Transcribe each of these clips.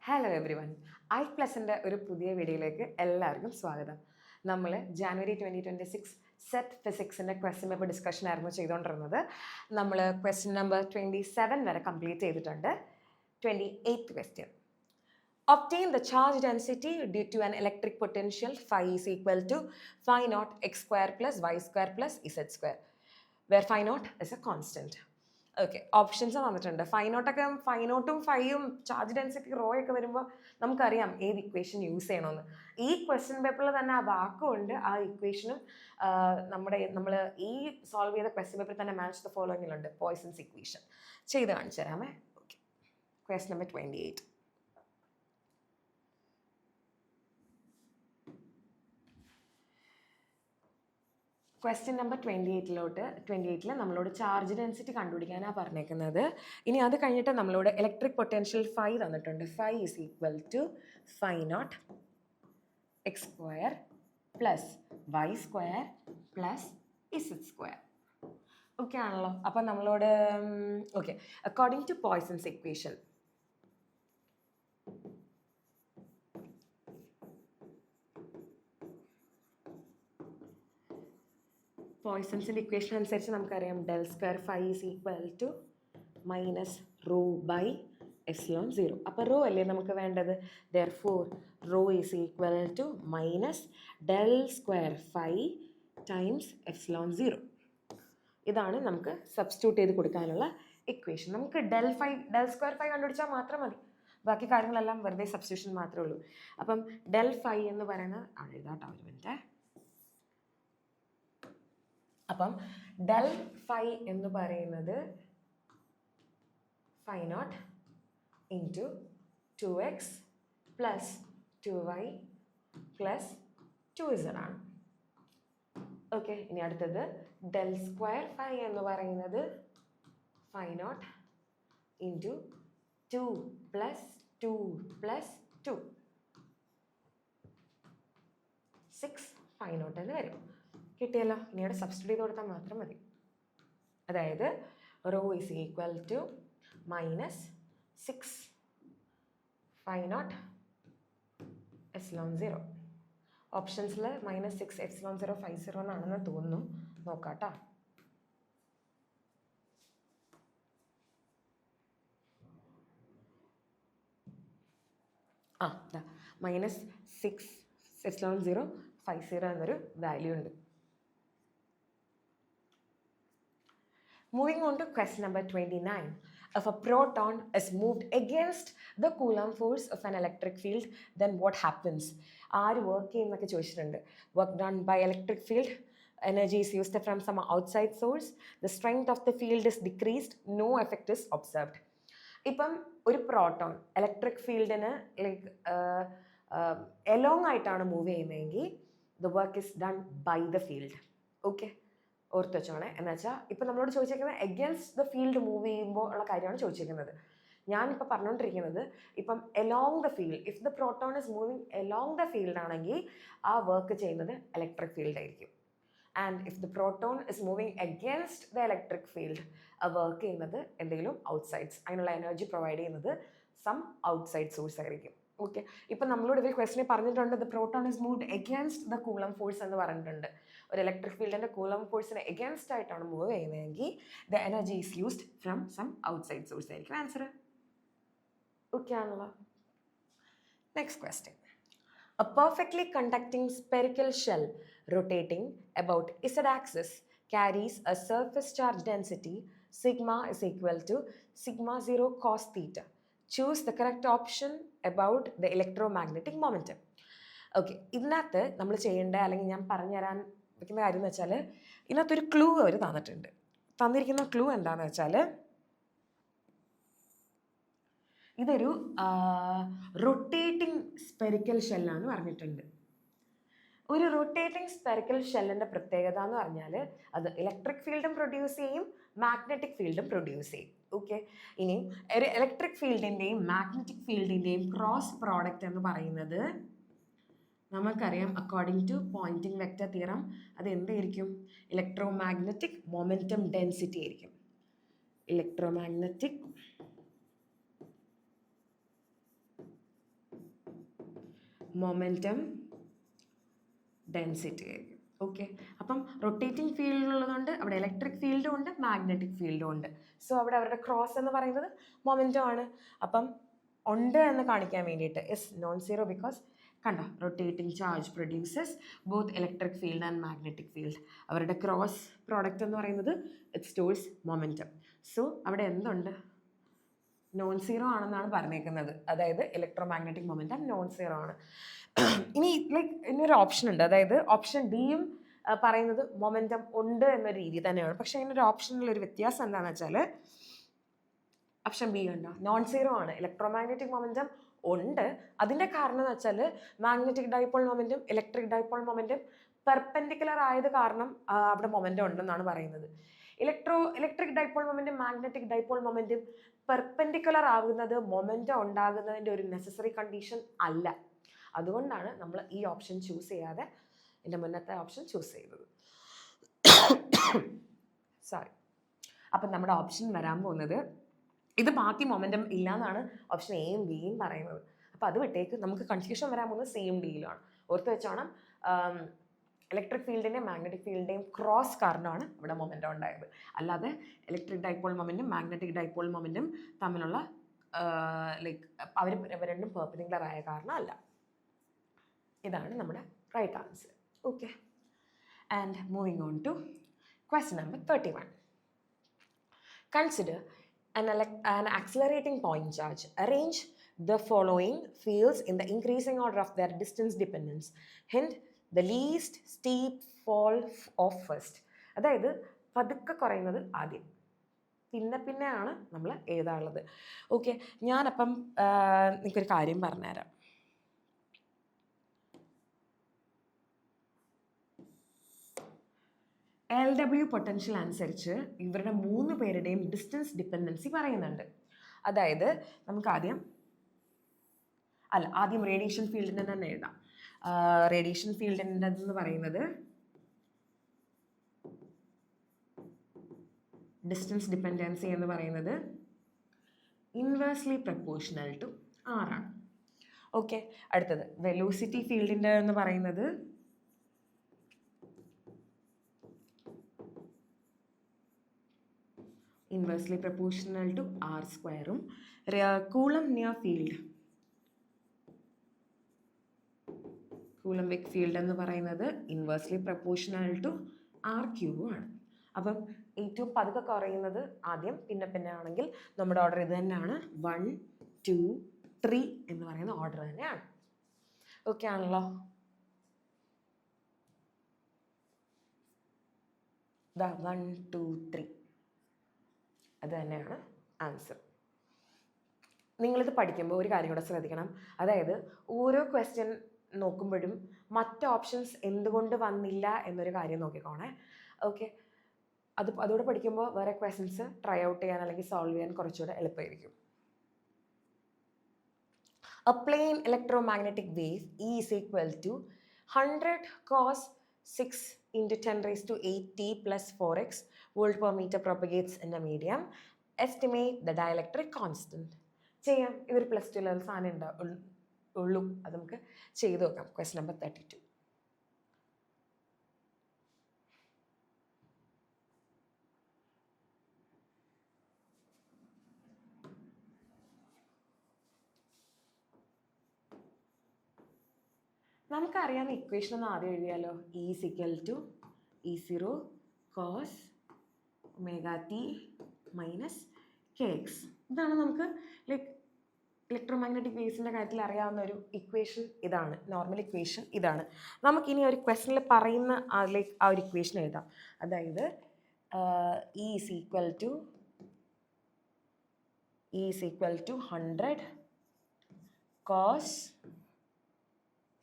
Hello every one. I+ൻ്റെ ഒരു പുതിയ വീഡിയോയിലേക്ക് എല്ലാവർക്കും സ്വാഗതം. നമ്മൾ ജാനുവരി 2026 സെറ്റ് ഫിസിക്സിൻ്റെ ക്വസ്റ്റ്യൻ പേപ്പർ ഡിസ്കഷൻ ആയിരുന്നു ചെയ്തുകൊണ്ടിരുന്നത്. നമ്മൾ ക്വസ്റ്റ്യൻ നമ്പർ 27 വരെ കംപ്ലീറ്റ് ചെയ്തിട്ടുണ്ട്. 28th question. Obtain the charge density due to an electric potential phi is equal to phi naught x square plus y square plus z square, where phi naught is a constant. Okay, options വന്നിട്ടുണ്ട്. ഫൈനോട്ടും ഫൈയും charge density raw ഒക്കെ വരുമ്പോൾ നമുക്കറിയാം ഏത് equation use ചെയ്യണമെന്ന്. ഈ question പേപ്പറിൽ തന്നെ ആ വാക്കുണ്ട്, ആ ഇക്വേഷനും നമ്മൾ ഈ സോൾവ് ചെയ്ത ക്വസ്റ്റ്യൻ പേപ്പറിൽ തന്നെ മാച്ച് ദ ഫോളോയിങ്ങിലുണ്ട്. പോയ്സൺസ് ഇക്വേഷൻ ചെയ്ത് കാണിച്ചു തരാമേ. Okay, question number 28. Question number 28 നമ്മളോട് ചാർജ് ഡെൻസിറ്റി കണ്ടുപിടിക്കാനാണ് പറഞ്ഞേക്കുന്നത്. ഇനി അത് കഴിഞ്ഞിട്ട് നമ്മളോട് ഇലക്ട്രിക് പൊട്ടൻഷ്യൽ ഫൈ തന്നിട്ടുണ്ട്. Phi is equal to phi naught x square plus y square plus z square. Okay ആണല്ലോ. അപ്പം നമ്മളോട് okay, according to Poisson's equation പോയ്സൺസിൻ്റെ ഇക്വേഷൻ അനുസരിച്ച് നമുക്കറിയാം del square phi is equal to minus rho by epsilon 0. അപ്പോൾ rho അല്ലേ നമുക്ക് വേണ്ടത്. Therefore rho is equal to minus del square phi times epsilon 0. ഇതാണ് നമുക്ക് സബ്സ്റ്റിറ്റ്യൂട്ട് ചെയ്ത് കൊടുക്കാനുള്ള ഇക്വേഷൻ. നമുക്ക് ഡെൽ സ്ക്വയർ ഫൈ കണ്ടുപിടിച്ചാൽ മാത്രം മതി. ബാക്കി കാര്യങ്ങളെല്ലാം വെറുതെ സബ്സ്റ്റിറ്റ്യൂഷൻ മാത്രമേ ഉള്ളൂ. അപ്പം ഡെൽ ഫൈ എന്ന് പറയുന്നത് എഴുതാട്ടോ ഒരു മിനിറ്റ്. അപ്പം ഡെൽ ഫൈ എന്ന് പറയുന്നത് phi naught into 2x plus 2y plus 2z ആണ്. ഓക്കെ, ഇനി അടുത്തത് ഡെൽ സ്ക്വയർ ഫൈ എന്ന് പറയുന്നത് phi naught into 2 plus 2 plus 2 6 phi naught എന്ന് വരും. കിട്ടിയല്ലോ. ഇനി അവിടെ സബ്സ്റ്റിറ്റ്യൂട്ട് ചെയ്ത് കൊടുത്താൽ മാത്രം മതി. അതായത് rho is equal to minus 6 phi naught epsilon 0. ഓപ്ഷൻസിൽ -6 എപ്സിലോൺ 0 ഫൈ 0 എന്നാണെന്ന് തോന്നുന്നു. നോക്കാട്ടോ. -6 എപ്സിലോൺ 0 ഫൈ 0 എന്നൊരു വാല്യൂ ഉണ്ട്. Moving on to question number 29. If a proton is moved against the Coulomb force of an electric field, then what happens? ആര് work ചെയ്യുന്നൊക്കെ ചോദിച്ചിട്ടുണ്ട്. Work done by electric field, energy is used from some outside source, the strength of the field is decreased, no effect is observed. ഇപ്പം ഒരു proton electric ഫീൽഡിന് along ആയിട്ടാണ് move ചെയ്യുന്നതെങ്കിൽ the work is done by the field. Okay, ഓർത്ത് വെച്ചോണേ. എന്ന് വെച്ചാൽ ഇപ്പം നമ്മളോട് ചോദിച്ചിരിക്കുന്നത് എഗൻസ്റ്റ് ദ ഫീൽഡ് മൂവ് ചെയ്യുമ്പോൾ ഉള്ള കാര്യമാണ് ചോദിച്ചിരിക്കുന്നത്. ഞാനിപ്പോൾ പറഞ്ഞുകൊണ്ടിരിക്കുന്നത് ഇപ്പം along the field, if the proton is moving along the field ആണെങ്കിൽ ആ വർക്ക് ചെയ്യുന്നത് ഇലക്ട്രിക് ഫീൽഡ് ആയിരിക്കും. And if the proton is moving against the electric field, ആ വർക്ക് ചെയ്യുന്നത് എന്തെങ്കിലും ഔട്ട്സൈഡ്സ്, അതിനുള്ള എനർജി പ്രൊവൈഡ് ചെയ്യുന്നത് സം ഔട്ട്സൈഡ് സോഴ്സ് ആയിരിക്കും. ഓക്കെ, ഇപ്പം നമ്മളോട് ഇവർ ക്വസ്റ്റ്യൻ പറഞ്ഞിട്ടുണ്ട് the proton is moved against the coulomb force എന്ന് പറഞ്ഞിട്ടുണ്ട്. ഒരു ഇലക്ട്രിക് ഫീൽഡിൻ്റെ കൂളം ഫോഴ്സിന് എഗൻസ്റ്റ് ആയിട്ടാണ് മൂവ് ചെയ്യുന്നതെങ്കിൽ the energy is used from some outside source ആയിരിക്കും ആൻസർ. ഓക്കെ ആണല്ലോ. Next question. A perfectly conducting spherical shell rotating about z axis carries a surface charge density sigma is equal to sigma 0 cos theta. Choose the correct option about the electromagnetic momentum. Okay, ഇതിനകത്ത് നമ്മൾ ചെയ്യേണ്ട, അല്ലെങ്കിൽ ഞാൻ പറഞ്ഞുതരാൻ വെക്കുന്ന കാര്യം എന്ന് വെച്ചാൽ ഇതിനകത്തൊരു ക്ലൂ അവർ തന്നിട്ടുണ്ട്. തന്നിരിക്കുന്ന ക്ലൂ എന്താണെന്ന് വെച്ചാൽ ഇതൊരു റൊട്ടേറ്റിംഗ് സ്പെറിക്കൽ ഷെല്ലാന്ന് പറഞ്ഞിട്ടുണ്ട്. ഒരു റൊട്ടേറ്റിംഗ് സ്പെറിക്കൽ ഷെല്ലിൻ്റെ പ്രത്യേകത എന്ന് പറഞ്ഞാൽ അത് ഇലക്ട്രിക് ഫീൽഡും പ്രൊഡ്യൂസ് ചെയ്യും, മാഗ്നറ്റിക് ഫീൽഡും പ്രൊഡ്യൂസ് ചെയ്യും. ഓക്കെ, ഇനി ഒരു ഇലക്ട്രിക് ഫീൽഡിൻ്റെയും മാഗ്നറ്റിക് ഫീൽഡിൻ്റെയും ക്രോസ് പ്രോഡക്റ്റ് എന്ന് പറയുന്നത് നമുക്കറിയാം according to Poynting vector theorem അത് എന്തായിരിക്കും? ഇലക്ട്രോമാഗ്നറ്റിക് മൊമെൻറ്റം ഡെൻസിറ്റി ആയിരിക്കും. ഇലക്ട്രോമാഗ്നറ്റിക് മൊമെൻറ്റം ഡെൻസിറ്റി ആയിരിക്കും. ഓക്കെ, അപ്പം റൊട്ടേറ്റിംഗ് ഫീൽഡ് ഉള്ളതുകൊണ്ട് അവിടെ ഇലക്ട്രിക് ഫീൽഡും ഉണ്ട്, മാഗ്നറ്റിക് ഫീൽഡും ഉണ്ട്. സോ അവിടെ അവരുടെ ക്രോസ് എന്ന് പറയുന്നത് മൊമെൻറ്റം ആണ്. അപ്പം ഉണ്ട് എന്ന് കാണിക്കാൻ വേണ്ടിയിട്ട് ഇസ് നോൺ സീറോ ബിക്കോസ് കണ്ടോ, rotating charge produces both electric field and magnetic field. അവരുടെ ക്രോസ് പ്രോഡക്റ്റ് എന്ന് പറയുന്നത് ഇറ്റ് സ്റ്റോഴ്സ് മൊമെൻറ്റം. സോ അവിടെ എന്തുണ്ട്, നോൺ സീറോ ആണെന്നാണ് പറഞ്ഞേക്കുന്നത്. അതായത് electro magnetic momentum non zero ആണ്. ഇനി ലൈക്ക് ഇനിയൊരു ഓപ്ഷൻ ഉണ്ട്, അതായത് ഓപ്ഷൻ ഡിയും പറയുന്നത് മൊമെൻറ്റം ഉണ്ട് എന്നൊരു രീതി തന്നെയാണ്. പക്ഷേ അതിനൊരു ഓപ്ഷനിലൊരു വ്യത്യാസം എന്താണെന്ന് വെച്ചാൽ ഓപ്ഷൻ ബി ഉണ്ടോ, നോൺ സീറോ ആണ്. ഇലക്ട്രോ മാഗ്നറ്റിക് മൊമെൻറ്റം ഉണ്ട്. അതിൻ്റെ കാരണം എന്ന് വെച്ചാൽ മാഗ്നറ്റിക് ഡൈപോൾ മൊമെൻറ്റും ഇലക്ട്രിക് ഡൈപോൾ മൊമെൻറ്റും പെർപെൻഡിക്കുലർ ആയത് കാരണം അവിടെ മൊമെൻറ്റം ഉണ്ടെന്നാണ് പറയുന്നത്. ഇലക്ട്രിക് ഡൈപോൾ മൊമെൻറ്റും മാഗ്നറ്റിക് ഡൈപോൾ മൊമെൻറ്റും പെർപെൻഡിക്കുലർ ആകുന്നത് മൊമെൻറ്റം ഉണ്ടാകുന്നതിൻ്റെ ഒരു നെസസറി കണ്ടീഷൻ അല്ല. അതുകൊണ്ടാണ് നമ്മൾ ഈ ഓപ്ഷൻ ചൂസ് ചെയ്യാതെ എൻ്റെ മുന്നത്തെ ഓപ്ഷൻ ചൂസ് ചെയ്തത്. സോറി. അപ്പം നമ്മുടെ ഓപ്ഷൻ വരാൻ പോകുന്നത് ഇത് ബാക്കി മൊമെൻറ്റം ഇല്ല എന്നാണ് ഓപ്ഷൻ എയും ബിയും പറയുന്നത്. അപ്പോൾ അത് വിട്ടേക്ക്, നമുക്ക് കൺഫ്യൂഷൻ വരാൻ പോകുന്നത് സെയിം ഡിയിലാണ്. ഓർത്ത് വെച്ചോണം, ഇലക്ട്രിക് ഫീൽഡിൻ്റെയും മാഗ്നറ്റിക് ഫീൽഡിൻ്റെയും ക്രോസ് കാരണമാണ് ഇവിടെ മൊമെൻറ്റം ഉണ്ടായത്. അല്ലാതെ ഇലക്ട്രിക് ഡൈപോൾ മൊമെൻറ്റും മാഗ്നറ്റിക് ഡൈപോൾ മൊമെൻറ്റും തമ്മിലുള്ള ലൈക്ക് അവർ രണ്ടും പെർപെൻഡിക്കുലർ ആയ കാരണം അല്ല. ഇതാണ് നമ്മുടെ right answer. Okay, and moving on to question number 31. Consider an accelerating point charge. Arrange the following fields in the increasing order of their distance dependence. Hint, the least steep fall off first. അതായത് പതുക്കെ കുറയുന്നത് ആദ്യം, പിന്നെയാണ് നമ്മൾ എഴുതാനുള്ളത്. Okay, ഞാനപ്പം നിങ്ങൾക്കൊരു കാര്യം പറഞ്ഞുതരാം. LW പൊട്ടൻഷ്യൽ അനുസരിച്ച് ഇവരുടെ 3 പേരുടെയും ഡിസ്റ്റൻസ് ഡിപ്പെൻഡൻസി പറയുന്നുണ്ട്. അതായത് നമുക്ക് ആദ്യം റേഡിയേഷൻ ഫീൽഡിൻ്റെ തന്നെ എഴുതാം. റേഡിയേഷൻ ഫീൽഡിൻ്റെ എന്ന് പറയുന്നത് ഡിസ്റ്റൻസ് ഡിപ്പെൻഡൻസി എന്ന് പറയുന്നത് ഇൻവേഴ്സ്ലി പ്രപ്പോർഷണൽ ടു R ആണ്. ഓക്കെ, അടുത്തത് വെലോസിറ്റി ഫീൽഡിൻ്റെ എന്ന് പറയുന്നത് ഇൻവേഴ്സ്ലി പ്രപ്പോർഷണൽ ടു R സ്ക്വയറും. Coulomb near field, Coulombic field എന്ന് പറയുന്നത് ഇൻവേഴ്സ്ലി പ്രപ്പോർഷണൽ ടു R ക്യൂബും ആണ്. അപ്പം ഏറ്റവും പതുക്കെ കുറയുന്നത് ആദ്യം, പിന്നെ ആണെങ്കിൽ നമ്മുടെ ഓർഡർ ഇത് തന്നെയാണ്, 1 2 3 എന്ന് പറയുന്ന ഓർഡർ തന്നെയാണ്. ഓക്കെ ആണല്ലോ. 1 2 3 അത് തന്നെയാണ് ആൻസർ. നിങ്ങളിത് പഠിക്കുമ്പോൾ ഒരു കാര്യം കൂടെ ശ്രദ്ധിക്കണം, അതായത് ഓരോ ക്വസ്റ്റ്യൻ നോക്കുമ്പോഴും മറ്റ് ഓപ്ഷൻസ് എന്തുകൊണ്ട് വന്നില്ല എന്നൊരു കാര്യം നോക്കിക്കോണേ. ഓക്കെ, അതോടെ പഠിക്കുമ്പോൾ വേറെ ക്വസ്റ്റ്യൻസ് ട്രൈ ഔട്ട് ചെയ്യാൻ അല്ലെങ്കിൽ സോൾവ് ചെയ്യാൻ കുറച്ചുകൂടെ എളുപ്പമായിരിക്കും. A plain electromagnetic wave E is equal to 100 cos 6 into 10 raised to 8t plus 4x volt per meter propagates in a medium. Estimate the dielectric constant. ചെയ്യാം, ഇതൊരു +2 ലെവൽ സാധനം ഉള്ളൂ. അത് നമുക്ക് ചെയ്ത് നോക്കാം. Question number 32. നമുക്കറിയാവുന്ന ഇക്വേഷൻ ഒന്ന് ആദ്യം എഴുതിയാലോ. E is equal to E0 cos omega t minus kx. ഇതാണ് നമുക്ക് ലൈക്ക് ഇലക്ട്രോമാഗ്നറ്റിക് വേവ്സിൻ്റെ കാര്യത്തിൽ അറിയാവുന്ന ഒരു ഇക്വേഷൻ. ഇതാണ് നോർമൽ ഇക്വേഷൻ. ഇതാണ് നമുക്കിനി ഒരു ക്വസ്റ്റനിൽ പറയുന്ന ലൈക്ക് ആ ഒരു ഇക്വേഷൻ എഴുതാം. അതായത് E is equal to 100 cos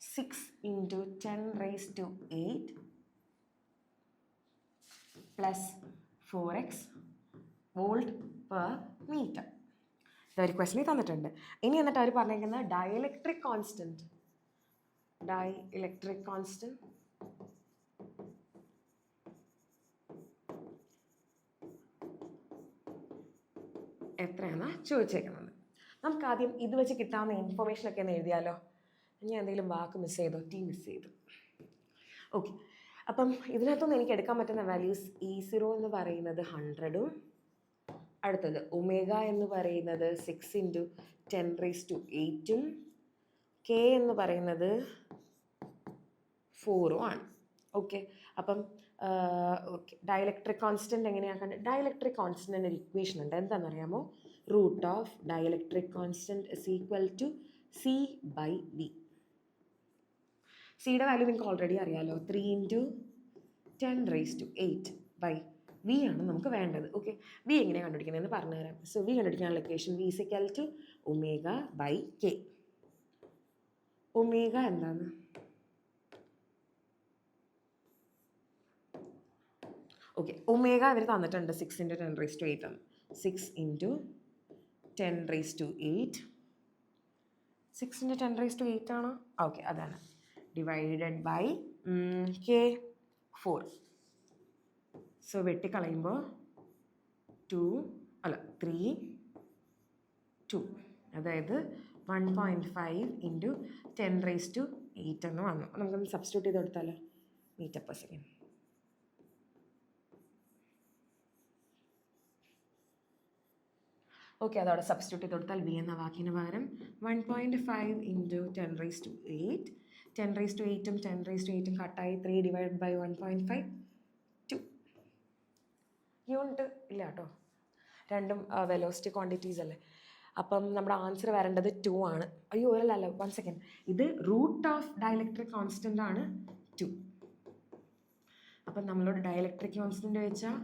6 into 10 raised to 8 plus 4x volt per meter. ഇതൊരു ക്വസ്റ്റനിൽ തന്നിട്ടുണ്ട്. ഇനി എന്നിട്ട് അവർ പറഞ്ഞിരിക്കുന്നത് ഡയലക്ട്രിക് കോൺസ്റ്റൻറ്റ് എത്രയാണ് ചോദിച്ചേക്കുന്നത്. നമുക്ക് ആദ്യം ഇത് വെച്ച് കിട്ടാവുന്ന ഇൻഫർമേഷനൊക്കെ ഒന്ന് എഴുതിയാലോ. ഞാൻ എന്തെങ്കിലും വാക്ക് മിസ് ചെയ്തോ? ടി മിസ് ചെയ്തു. ഓക്കെ, അപ്പം ഇതിനകത്തൊന്നും എനിക്ക് എടുക്കാൻ പറ്റുന്ന വാല്യൂസ് E0 എന്ന് പറയുന്നത് 100ഉം, അടുത്തത് ഒമേഗ എന്ന് പറയുന്നത് 6 × 10⁸ കെ എന്ന് പറയുന്നത് 4ഉം ആണ്. ഓക്കെ, അപ്പം ഓക്കെ, ഡയലക്ട്രിക് കോൺസ്റ്റൻറ്റ് എങ്ങനെയാക്കാൻ? ഡയലക്ട്രിക് കോൺസ്റ്റൻറ്റിൻ്റെ ഒരു ഇക്വേഷൻ ഉണ്ട്, എന്താണെന്നറിയാമോ? Root of dielectric constant is equal to C/V. സിയുടെ വാല്യൂ നിങ്ങൾക്ക് ഓൾറെഡി അറിയാമല്ലോ, 3 × 10⁸ ആണ് നമുക്ക് വേണ്ടത്. ഓക്കെ, വി എങ്ങനെയാണ് കണ്ടുപിടിക്കുന്നതെന്ന് പറഞ്ഞുതരാം. സോ വി കണ്ടുപിടിക്കാനുള്ള ഇക്വേഷൻ V = ω/K. ഒമേഗ എന്താണ്? ഓക്കെ, ഒമേഗ അവർ തന്നിട്ടുണ്ട് 6 × 10⁸ ആണ്. 6 × 10⁸. 6 × 10⁸ ആണോ? ഓക്കെ, അതാണ്. Divided by K 4. സോ വെട്ടിക്കളയുമ്പോൾ 3 2, അതായത് 1.5 × 10⁸ എന്ന് വന്നു. നമുക്കൊന്ന് സബ്സ്റ്റിറ്റ്യൂട്ട് ചെയ്ത് കൊടുത്താലോ? മീറ്റർ/സെക്കൻഡ്. ഓക്കെ, അതവിടെ സബ്സ്റ്റിറ്റ്യൂട്ട് ചെയ്ത് കൊടുത്താൽ വി എന്ന വാക്കിന് പകരം 1.5 × 10⁸. 10⁸ 10⁸ കട്ടായി 3 / 1.5 2. യൂണിറ്റ് ഇല്ല കേട്ടോ, രണ്ടും വെലോസിറ്റി ക്വാണ്ടിറ്റീസ് അല്ലേ. അപ്പം നമ്മുടെ ആൻസർ വരേണ്ടത് 2 ആണ്. അയ്യോ അല്ല, 1 സെക്കൻഡ്, ഇത് റൂട്ട് ഓഫ് ഡയലക്ട്രിക് കോൺസ്റ്റൻ്റ് ആണ് 2. അപ്പം നമ്മളോട് ഡയലക്ട്രിക് കോൺസ്റ്റൻ്റ് വെച്ചാൽ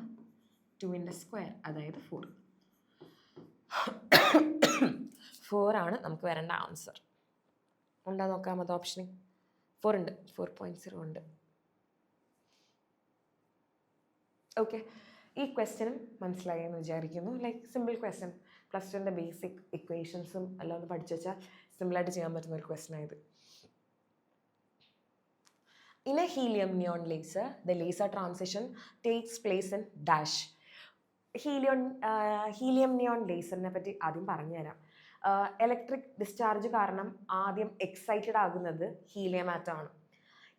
2² അതായത് 4. 4 ആണ് നമുക്ക് വരേണ്ട ആൻസർ. ഉണ്ടാ നോക്കാം, അത് ഓപ്ഷനിൽ 4 ഉണ്ട്, 4.0 ഉണ്ട്. ഓക്കെ, ഈ ക്വസ്റ്റ്യനും മനസ്സിലായി എന്ന് വിചാരിക്കുന്നു. ലൈക്ക് സിമ്പിൾ ക്വസ്റ്റ്യൻ, +2ൻ്റെ ബേസിക് ഇക്വേഷൻസും എല്ലാം ഒന്ന് പഠിച്ചു വെച്ചാൽ സിമ്പിളായിട്ട് ചെയ്യാൻ പറ്റുന്ന ഒരു ക്വസ്റ്റ്യൻ ആയത്. In a helium neon laser, the laser transition takes place in dash. Helium neon ലേസറിനെ പറ്റി ആദ്യം പറഞ്ഞുതരാം. ഇലക്ട്രിക് ഡിസ്ചാർജ് കാരണം ആദ്യം എക്സൈറ്റഡ് ആകുന്നത് ഹീലിയം ആറ്റമാണ്.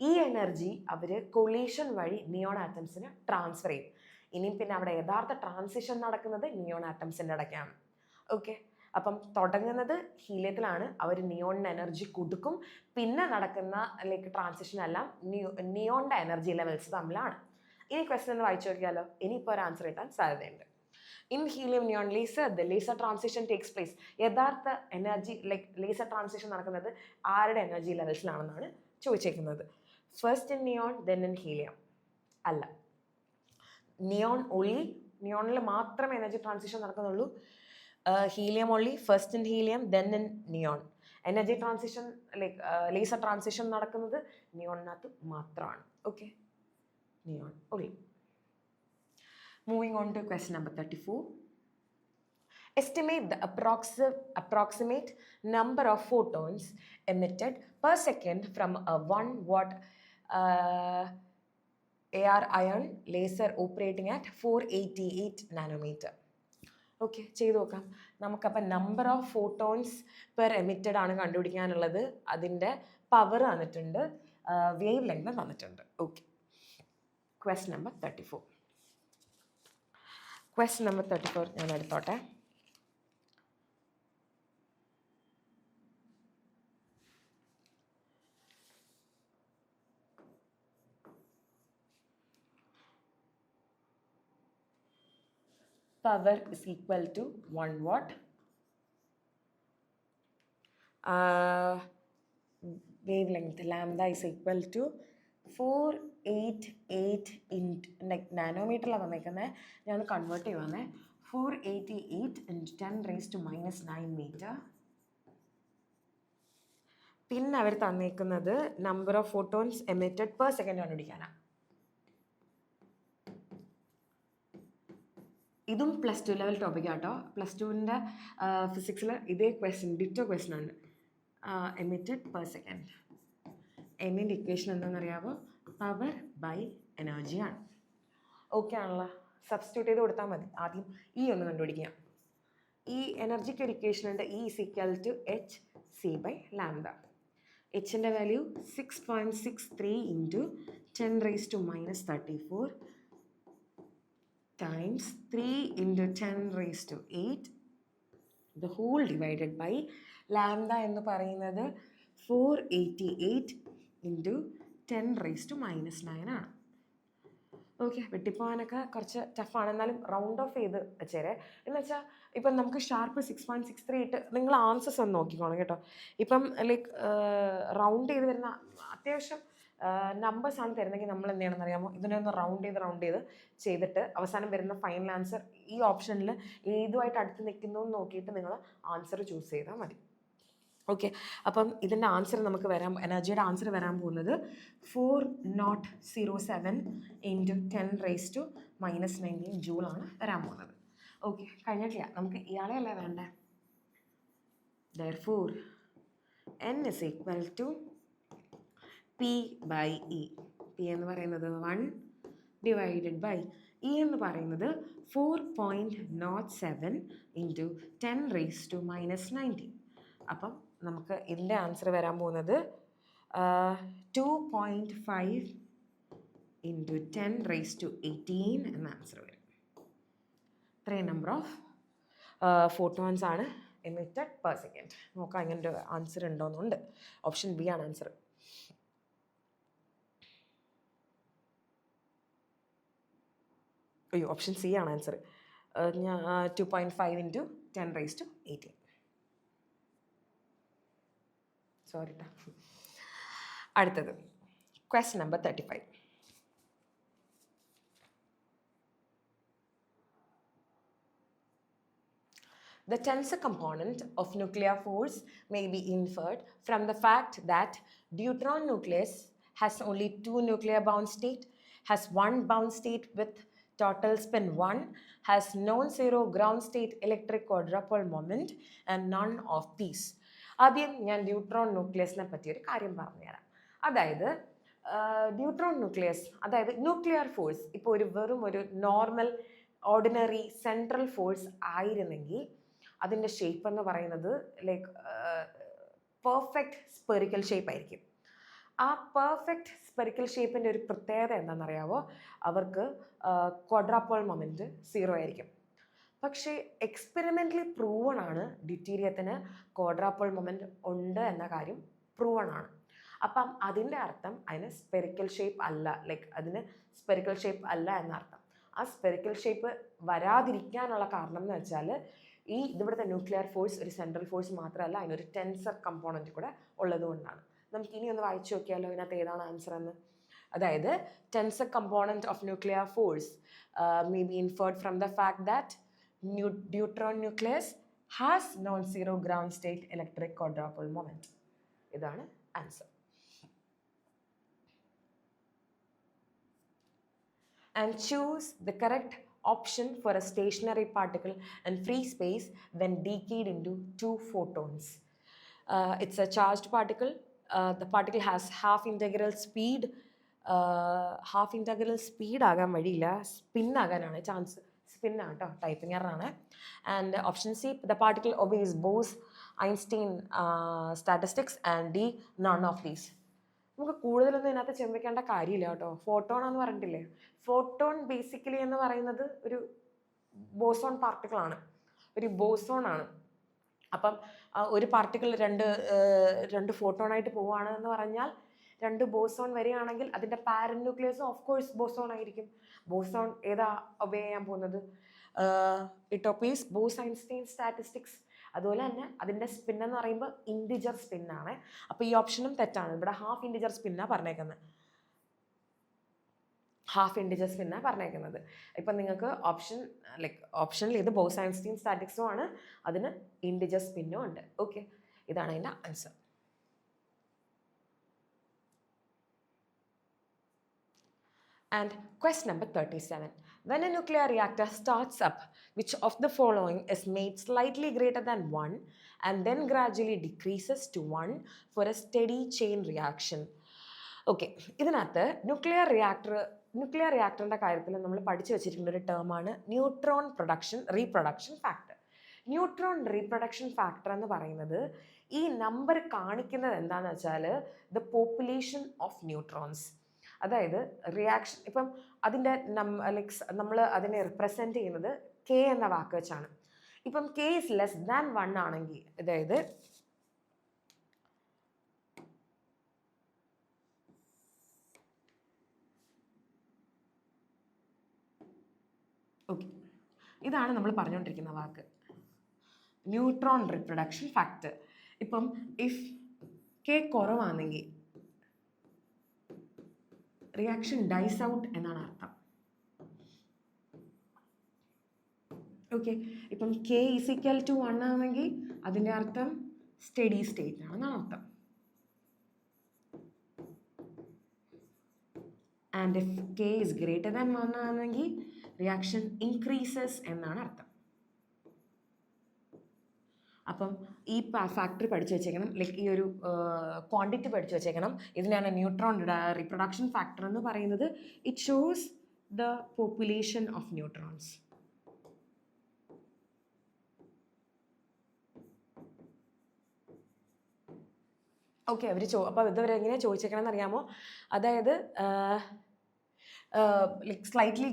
ഈ എനർജി അവർ കൊളീഷൻ വഴി നിയോൺ ആറ്റംസിന് ട്രാൻസ്ഫർ ചെയ്യും. ഇനിയും പിന്നെ അവിടെ യഥാർത്ഥ ട്രാൻസിഷൻ നടക്കുന്നത് നിയോൺ ആറ്റംസിൻ്റെ ഇടയ്ക്കാണ്. ഓക്കെ, അപ്പം തുടങ്ങുന്നത് ഹീലിയത്തിലാണ്, അവർ നിയോണിന് എനർജി കൊടുക്കും. പിന്നെ നടക്കുന്ന ലൈക്ക് ട്രാൻസിഷൻ എല്ലാം നിയോണിൻ്റെ എനർജി ലെവൽസ് തമ്മിലാണ്. ഇനി ക്വസ്റ്റ്യൻ ഒന്ന് വായിച്ചു നോക്കിയാലോ? ഇനിയിപ്പോൾ ഒരു ആൻസർ കിട്ടാൻ സാധ്യതയുണ്ട്. In helium neon laser the laser transition takes place. യഥാർത്ഥ എനർജി ലൈക്ക് ലേസർ ട്രാൻസിഷൻ നടക്കുന്നത് ആരുടെ എനർജി ലെവൽസിലാണെന്നാണ് ചോദിച്ചേക്കുന്നത്. First in neon then in helium അല്ല, നിയോൺ ഓൺലി, നിയോണിൽ മാത്രമേ എനർജി ട്രാൻസിഷൻ നടക്കുന്നുള്ളൂ. Helium only, first in helium then in neon. Energy transition like laser transition നടക്കുന്നത് നിയോണിനകത്ത് മാത്രമാണ്. Okay, neon only. Moving on to question number 34. Estimate the approximate number of photons emitted per second from a 1 watt AR ion laser operating at 488 nanometer. Okay, ചെയ്ത് നോക്കാം. നമുക്കപ്പം number of photons per emitted ആണ് കണ്ടുപിടിക്കാനുള്ളത്. അതിൻ്റെ power തന്നിട്ടുണ്ട്, wavelength തന്നിട്ടുണ്ട്. Okay, question number 34. Question number 34 ഞാൻ എടുത്തോട്ടെ. Power is equal to 1 watt. Wavelength lambda is equal to 488 like നാനോമീറ്ററിലാണ് തന്നേക്കുന്നത്. ഞാൻ കൺവേർട്ട് ചെയ്യുവാണേ. 488 × 10⁻⁹ മീറ്റർ. പിന്നെ അവർ തന്നേക്കുന്നത് number of photons emitted per second കണ്ടുപിടിക്കാനാണ്. ഇതും +2 ലെവൽ ടോപ്പിക് ആട്ടോ. +2ൻ്റെ ഫിസിക്സിൽ ഇതേ ക്വസ്റ്റ്യൻ, ഡിറ്റോ ക്വസ്റ്റ്യൻ ഉണ്ട്. Emitted per second. എമ്മിൻ്റെ ഇക്വേഷൻ എന്താണെന്നറിയാമോ? പവർ ബൈ എനർജി ആണ്. ഓക്കെ ആണല്ലോ, സബ്സ്റ്റിറ്റ്യൂട്ട് ചെയ്ത് കൊടുത്താൽ മതി. ആദ്യം ഈ ഒന്ന് കണ്ടുപിടിക്കാം. ഈ എനർജിക്ക് ഒരു ഇക്വേഷൻ ഉണ്ട്, E = hc/λ. എച്ചിൻ്റെ value 6.63 into 10⁻⁻34 times 3 into 10⁸ the whole divided by lambda എന്ന് പറയുന്നത് 488 ഇൻറ്റു 10⁻⁻9 ആണ്. ഓക്കെ, വെട്ടിപ്പോകാനൊക്കെ കുറച്ച് ടഫാണ്, എന്നാലും റൗണ്ട് ഓഫ് ചെയ്ത് വെച്ചേരെ. എന്ന് വെച്ചാൽ ഇപ്പം നമുക്ക് ഷാർപ്പ് 6.63 ഇട്ട് നിങ്ങൾ ആൻസേഴ്സ് ഒന്ന് നോക്കിക്കോണം കേട്ടോ. ഇപ്പം ലൈക്ക് റൗണ്ട് ചെയ്ത് വരുന്ന അത്യാവശ്യം നമ്പേഴ്സ് ആണ് തരുന്നെങ്കിൽ നമ്മൾ എന്ത് ചെയ്യണമെന്ന് അറിയാമോ, ഇതിനെ ഒന്ന് റൗണ്ട് ചെയ്ത് ചെയ്തിട്ട് അവസാനം വരുന്ന ഫൈനൽ ആൻസർ ഈ ഓപ്ഷനിൽ ഏതുമായിട്ട് അടുത്ത് നിൽക്കുന്നു എന്ന് നോക്കിയിട്ട് നിങ്ങൾ ആൻസർ ചൂസ് ചെയ്താൽ മതി. ഓക്കെ, അപ്പം ഇതിൻ്റെ ആൻസർ നമുക്ക് എനർജിയുടെ ആൻസർ വരാൻ പോകുന്നത് 4007 ഇൻറ്റു 10⁻⁻19 ജൂളാണ് വരാൻ പോകുന്നത്. ഓക്കെ, കഴിഞ്ഞിട്ടില്ല, നമുക്ക് ഇയാളെ അല്ലേ വേണ്ടേ. therefore n is equal to P/E. P എന്ന് പറയുന്നത് 1 ഡിവൈഡഡ് ബൈ E എന്ന് പറയുന്നത് 4.07 ഇൻറ്റു 10⁻⁻19. അപ്പം നമുക്ക് ഇതിൻ്റെ ആൻസർ വരാൻ പോകുന്നത് 2.5 ഇൻറ്റു 10⁻18 എന്ന ആൻസർ വരും. ഇത്രയും നമ്പർ ഓഫ് ഫോട്ടോൺസ് ആണ് എമിറ്റഡ് പെർ സെക്കൻഡ്. നോക്കാം ഇങ്ങനെ ഒരു ആൻസർ ഉണ്ടോയെന്നുണ്ട്. ഓപ്ഷൻ ബി ആണ് ആൻസർ. അയ്യോ, ഓപ്ഷൻ സി ആണ് ആൻസർ. 2.5 ഇൻറ്റു 10⁻18. സോറി ട്ടാ. അടുത്തത് question number 35. The tensor component of nuclear force may be inferred from the fact that deuteron nucleus has only 2 nuclear bound state, has 1 bound state with total spin 1, has non-zero ground state electric quadrupole moment and none of these. ആദ്യം ഞാൻ deuteron ന്യൂക്ലിയസിനെ പറ്റിയൊരു കാര്യം പറഞ്ഞുതരാം. അതായത് deuteron nucleus, അതായത് nuclear force ഇപ്പോൾ വെറും ഒരു നോർമൽ ഓർഡിനറി സെൻട്രൽ ഫോഴ്സ് ആയിരുന്നെങ്കിൽ അതിൻ്റെ ഷേപ്പ് എന്ന് പറയുന്നത് ലൈക്ക് പെർഫെക്റ്റ് സ്പെറിക്കൽ ഷേപ്പ് ആയിരിക്കും. ആ പെർഫെക്റ്റ് സ്പെറിക്കൽ ഷേപ്പിൻ്റെ ഒരു പ്രത്യേകത എന്താണെന്നറിയാവോ, അവർക്ക് ക്വാഡ്രാപ്പോൾ മൊമെൻറ്റ് 0 ആയിരിക്കും. പക്ഷേ എക്സ്പെരിമെൻ്റലി പ്രൂവൺ ആണ് ഡ്യൂട്ടീരിയത്തിന് ക്വാഡ്രാപ്പോൾ മൊമെൻറ്റ് ഉണ്ട് എന്ന കാര്യം പ്രൂവൺ ആണ്. അപ്പം അതിൻ്റെ അർത്ഥം അതിന് സ്പെറിക്കൽ ഷേപ്പ് അല്ല, ലൈക്ക് അതിന് സ്പെറിക്കൽ ഷേപ്പ് അല്ല എന്നർത്ഥം. ആ സ്പെറിക്കൽ ഷേപ്പ് വരാതിരിക്കാനുള്ള കാരണം എന്ന് വെച്ചാൽ ഇവിടുത്തെ ന്യൂക്ലിയർ ഫോഴ്സ് ഒരു സെൻട്രൽ ഫോഴ്സ് മാത്രമല്ല, അതിനൊരു ടെൻസർ കമ്പോണൻറ്റ് കൂടെ ഉള്ളതുകൊണ്ടാണ്. നമുക്ക് ഇനി ഒന്ന് വായിച്ചു നോക്കിയാലോ ഇതിനകത്ത് ഏതാണ് ആൻസർ എന്ന്. അതായത് tensor component of nuclear force may be inferred from the fact that deuteron nucleus has non-zero ground state electric quadrupole moment. ഇതാണ് answer. And choose the correct option for a stationary particle in free space when decayed into 2 photons. It's a charged particle. The particle has half integral speed. Half integral speed ആകാൻ വഴിയില്ല, spin ആകാനാണ് chance. Spin ആണ് കേട്ടോ, typing എററാണ്. And option C, the particle obeys Bose Einstein statistics and D none of these. നമുക്ക് കൂടുതലൊന്നും ഇതിനകത്ത് ചെമ്പിക്കേണ്ട കാര്യമില്ല കേട്ടോ. ഫോട്ടോൺ എന്ന് പറഞ്ഞിട്ടില്ലേ, ഫോട്ടോൺ ബേസിക്കലി എന്ന് പറയുന്നത് ഒരു ബോസോൺ പാർട്ടിക്കിളാണ്, ഒരു ബോസോൺ ആണ്. അപ്പം ഒരു പാർട്ടിക്കിൾ രണ്ട് ഫോട്ടോണായിട്ട് പോവുകയാണെന്ന് പറഞ്ഞാൽ 2 ബോസോൺ വരികയാണെങ്കിൽ അതിൻ്റെ പാരന്റ് ന്യൂക്ലിയസും ഓഫ് കോഴ്സ് ബോസോൺ ആയിരിക്കും. ബോസോൺ ഏതാ ഒബേ ചെയ്യാൻ പോകുന്നത്? It obeys boss Einstein statistics. അതുപോലെ തന്നെ അതിൻ്റെ സ്പിൻ എന്ന് പറയുമ്പോൾ ഇൻഡിജർ സ്പിന്നാണ്. അപ്പോൾ ഈ ഓപ്ഷനും തെറ്റാണ്. ഇവിടെ ഹാഫ് ഇൻഡിജർ സ്പിന്നാണ് പറഞ്ഞേക്കുന്നത്. ഇപ്പം നിങ്ങൾക്ക് ഓപ്ഷനിൽ ഇത് ബോസ് ഐൻസ്റ്റൈൻ സ്റ്റാറ്റിക്സും ആണ്, അതിന് ഇൻഡിജർ സ്പിന്നും ഉണ്ട്. ഓക്കെ, ഇതാണ് അതിൻ്റെ answer. And question number 37. When a nuclear reactor starts up, which of the following is made slightly greater than 1 and then gradually decreases to 1 for a steady chain reaction? Okay, ഇതിനകത്ത് nuclear റിയാക്ടറിൻ്റെ കാര്യത്തിൽ നമ്മൾ പഠിച്ചു വെച്ചിരിക്കുന്ന ഒരു ടേമാണ് neutron reproduction factor. Neutron reproduction factor എന്ന് പറയുന്നത് ഈ നമ്പർ കാണിക്കുന്നത് എന്താണെന്ന് വെച്ചാൽ ദ പോപ്പുലേഷൻ ഓഫ് ന്യൂട്രോൺസ്. അതായത് റിയാക്ഷൻ ഇപ്പം അതിൻ്റെ ലൈക്സ് നമ്മൾ അതിനെ റിപ്രസെൻറ്റ് ചെയ്യുന്നത് കെ എന്ന വാക്ക് വെച്ചാണ്. ഇപ്പം കെ ഇസ് ലെസ് ദാൻ 1 ആണെങ്കിൽ, അതായത് ഓക്കെ, ഇതാണ് നമ്മൾ പറഞ്ഞുകൊണ്ടിരിക്കുന്ന വാക്ക് ന്യൂട്രോൺ റിപ്രൊഡക്ഷൻ ഫാക്ടർ. ഇപ്പം ഇഫ് കെ കുറവാണെങ്കിൽ റിയാക്ഷൻ ഡൈസ് ഔട്ട് എന്നാണ് അർത്ഥം. ഓക്കെ, ഇപ്പം കെ ഈസിക്കൽ ടു 1 ആണെങ്കിൽ അതിൻ്റെ അർത്ഥം സ്റ്റഡി സ്റ്റേറ്റ് ആണെന്നാണ് അർത്ഥം. And if K is greater than 1 ആണെങ്കിൽ റിയാക്ഷൻ ഇൻക്രീസസ് എന്നാണ് അർത്ഥം. അപ്പം ഈ ഫാക്ടർ പഠിച്ചു വെച്ചേക്കണം, ലൈക്ക് ഈ ഒരു ക്വാണ്ടിറ്റി പഠിച്ചു വെച്ചേക്കണം. ഇതിനാണ് ന്യൂട്രോൺ റീപ്രൊഡക്ഷൻ ഫാക്ടർ എന്ന് പറയുന്നത്. It shows the population of neutrons. Okay, അവർ അപ്പോൾ ഇതുവരെ എങ്ങനെയാണ് ചോദിച്ചേക്കണമെന്ന് അറിയാമോ? അതായത് like slightly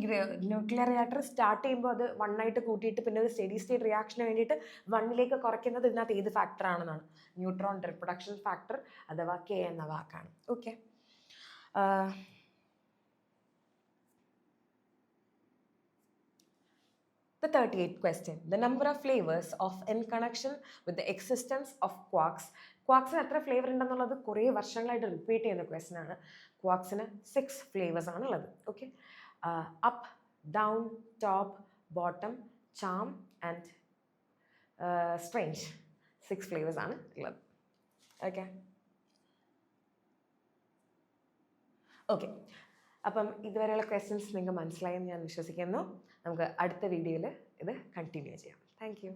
nuclear reactor start ചെയ്യുമ്പോൾ അത് 1 ആയിട്ട് കൂട്ടിയിട്ട് പിന്നെ ഒരു സ്റ്റഡി സ്റ്റേറ്റ് റിയാക്ഷന് വേണ്ടിയിട്ട് 1ലേക്ക് കുറയ്ക്കുന്നത് ഇതിനകത്ത് ഏത് ഫാക്ടർ ആണെന്നാണ്. ന്യൂട്രോൺ റിപ്രൊഡക്ഷൻ ഫാക്ടർ അഥവാ കെ എന്ന വാക്കാണ്. Okay, the 38th question. The number of flavors of in connection with the existence of quarks. ക്വാക്സിന് എത്ര ഫ്ലേവർ ഉണ്ടെന്നുള്ളത് കുറേ വർഷങ്ങളായിട്ട് റിപ്പീറ്റ് ചെയ്യുന്ന ക്വസ്റ്റൻ ആണ്. ക്വാക്സിന് 6 ഫ്ലേവേഴ്സ് ആണ് ഉള്ളത്. Okay, up, down, top, bottom, charm and strange. 6 flavours ആണ് ഉള്ളത്. ഓക്കെ ഓക്കെ അപ്പം ഇതുവരെയുള്ള ക്വസ്റ്റ്യൻസ് നിങ്ങൾക്ക് മനസ്സിലായെന്ന് ഞാൻ വിശ്വസിക്കുന്നു. നമുക്ക് അടുത്ത വീഡിയോയിൽ ഇത് കണ്ടിന്യൂ ചെയ്യാം. Thank you.